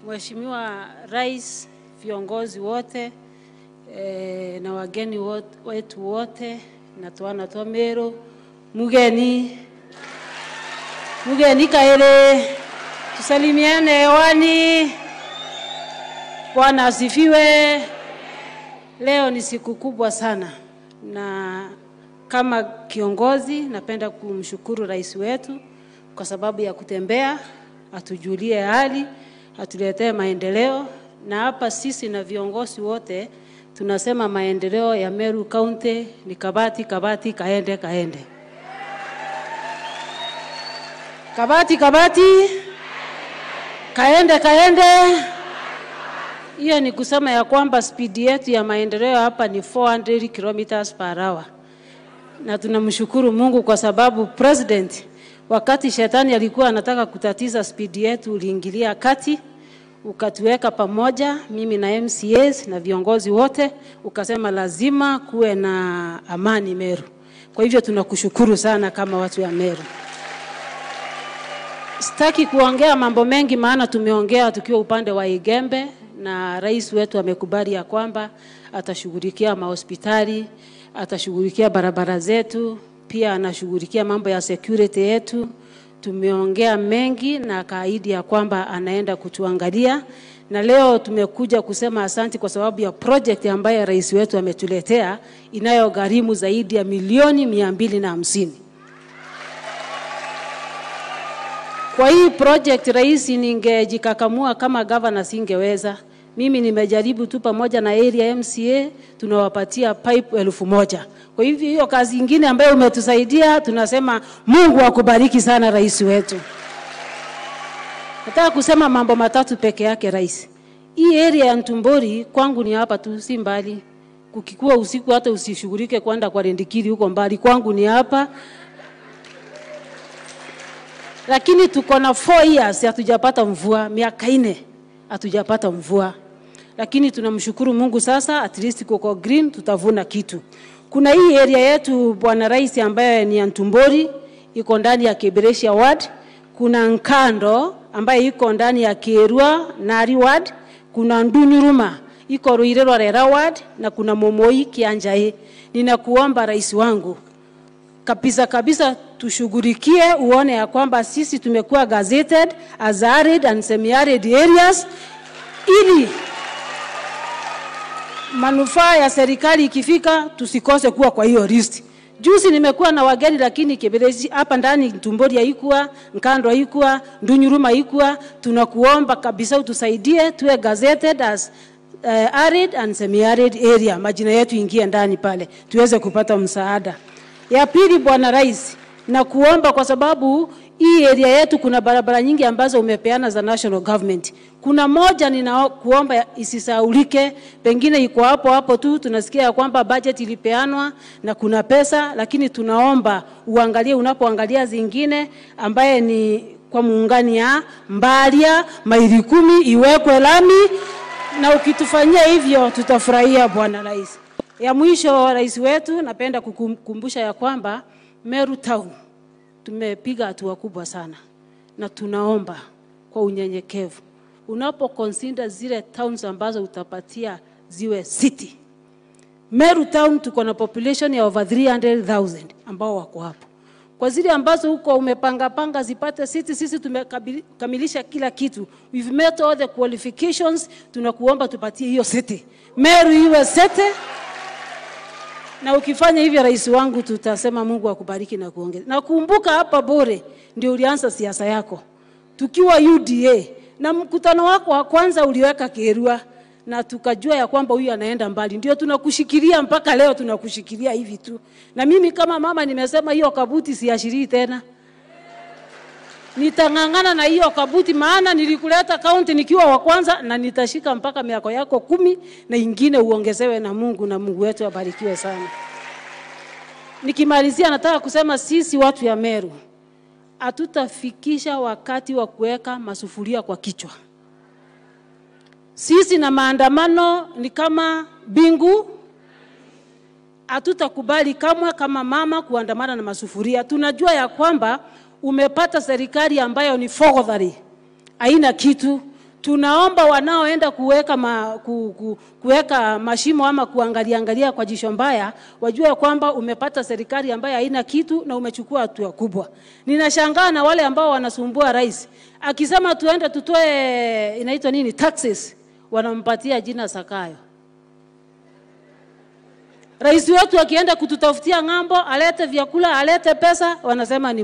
Mheshimiwa Rais, viongozi wote na wageni wetu wote, na tuana tomero, mugeni kaere, tusalimiane hewani. Bwana asifiwe. Leo ni siku kubwa sana, na kama kiongozi napenda kumshukuru rais wetu kwa sababu ya kutembea, atujulie hali, atuletee maendeleo. Na hapa sisi na viongozi wote tunasema maendeleo ya Meru County ni kabati kaende. Kabati kaende. Hiyo ni kusema ya kwamba speed yetu ya maendeleo hapa ni 400 kilometers per hour. Na tunamshukuru Mungu kwa sababu president, wakati shetani alikuwa anataka kutatiza speed yetu, uliingilia kati, ukatuweka pamoja, mimi na MCAs na viongozi wote, ukasema lazima kuwe na amani Meru. Kwa hivyo tunakushukuru sana kama watu ya Meru. Sitaki kuongea mambo mengi, maana tumeongea tukiwa upande wa Igembe, na rais wetu amekubali ya kwamba atashughulikia mahospitali, atashughulikia barabara zetu, pia anashughulikia mambo ya security yetu. Tumeongea mengi na kaahidi ya kwamba anaenda kutuangalia, na leo tumekuja kusema asante kwa sababu ya project ambayo rais wetu ametuletea, inayogharimu zaidi ya milioni 250. Kwa hii project rais, ningejikakamua kama governor singeweza. Mimi nimejaribu tu pamoja na area MCA, tunawapatia pipe 1000. Kwa hivyo hiyo kazi nyingine ambayo umetusaidia, tunasema Mungu akubariki sana rais wetu. Nataka kusema mambo matatu peke yake rais. Hii area ya Ntumbori kwangu ni hapa tu, si mbali. Kukikuwa usiku hata usishughulike kwenda kwa Rendikiri huko mbali, kwangu ni hapa. Lakini tuko na 4 years hatujapata mvua, miaka 4 hatujapata mvua. Lakini tunamshukuru Mungu sasa, at least kuko green, tutavuna kitu. Kuna hii area yetu bwana rais ambaye ni Ntumbori, iko ndani ya Kiberesia ward. Kuna Nkando ambaye iko ndani ya Kerua Nari ward. Kuna Ndunyuruma iko Ruirero Rera ward, na kuna Momoi Kianjae. Ninakuomba rais wangu, kabisa tushughulikie, uone ya kwamba sisi tumekuwa gazetted as arid and semi-arid areas, ili manufaa ya serikali ikifika tusikose kuwa kwa hiyo list. Juzi nimekuwa na wageni, lakini Kiberesi hapa ndani Ntumbori haikuwa, Nkando haikuwa, Ndunyuruma haikuwa. Tunakuomba kabisa utusaidie tuwe gazetted as arid and semi-arid area, majina yetu ingie ndani pale tuweze kupata msaada. Ya pili bwana rais, na kuomba kwa sababu hii area yetu kuna barabara nyingi ambazo umepeana za national government. Kuna moja ninakuomba isisaulike, pengine iko hapo tu, tunasikia kwamba budget ilipeanwa na kuna pesa, lakini tunaomba uangalie unapoangalia zingine ambaye ni kwa muungani ya Mbalia maili 10 iwekwe lami, na ukitufanyia hivyo tutafurahia bwana rais. Ya mwisho rais wetu, napenda kukumbusha ya kwamba Meru Town tumepiga hatua kubwa sana, na tunaomba kwa unyenyekevu unapoconsider zile towns ambazo utapatia ziwe city. Meru Town tuko na population ya over 300,000 ambao wako hapo. Kwa zile ambazo huko umepanga zipate city, sisi tumekamilisha kila kitu. We've met all the qualifications, tunakuomba tupatie hiyo city. Meru iwe city. Na ukifanya hivyo rais wangu, tutasema Mungu akubariki na kuongeza. Na kumbuka hapa Bore ndio ulianza siasa yako, tukiwa UDA, na mkutano wako wa kwanza uliweka Kerua, na tukajua ya kwamba huyu anaenda mbali. Ndio tunakushikilia mpaka leo, tunakushikilia hivi tu. Na mimi kama mama nimesema hiyo kabuti siashirii tena. Nitangangana na hiyo kabuti, maana nilikuleta kaunti nikiwa wa kwanza, na nitashika mpaka miaka yako 10 na ingine uongezewe na Mungu, na Mungu wetu abarikiwe sana. Nikimalizia nataka kusema sisi watu ya Meru hatutafikisha wakati wa kuweka masufuria kwa kichwa. Sisi na maandamano ni kama bingu, hatutakubali kama mama kuandamana na masufuria. Tunajua ya kwamba umepata serikali ambayo ni fogodhari, haina kitu. Tunaomba wanaoenda kuweka mashimo ama kuangalia kwa jisho mbaya wajue kwamba umepata serikali ambayo haina kitu na umechukua hatua kubwa. Ninashangaa na wale ambao wanasumbua rais. Akisema tuende tutoe inaitwa nini taxes, wanampatia jina Zakayo. Rais wetu akienda kututafutia ng'ambo, alete vyakula, alete pesa, wanasema ni